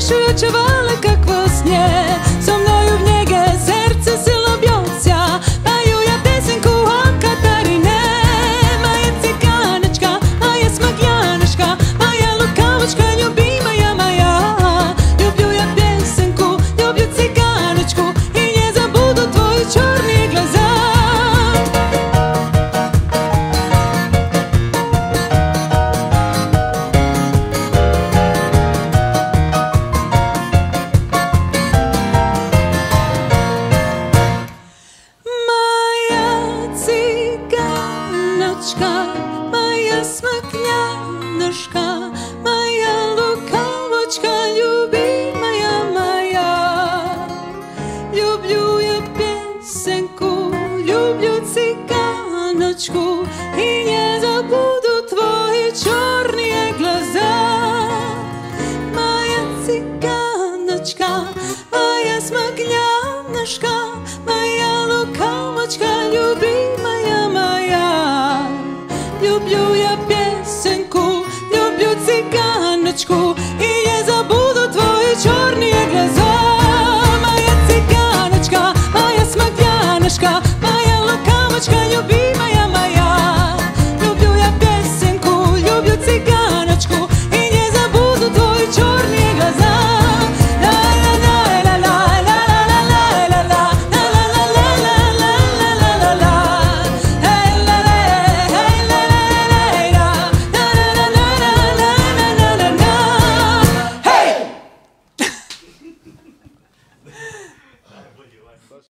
Mešujuće vale kakvo snije, so mnoju v njege srce silo bjoca. Paju ja pjesenku o Katarine. Maja ciganačka, Maja smagljanaška, Maja lukavačka, ljubi moja Maja. Ljublju ja pjesenku, ljublju ciganačku i nje zabudu tvoji čorni glaza. Maja smagljanaška, Maja lukavočka, ljubi moja Maja. Ljublju ja pjesenku, ljublju ciganočku i nje zabudu tvoji čornije glaza. Maja ciganočka, Maja smagljanaška, Maja lukavočka, ljubi moja Maja. Ljublju ja pjesenku, ljublju ciganočku.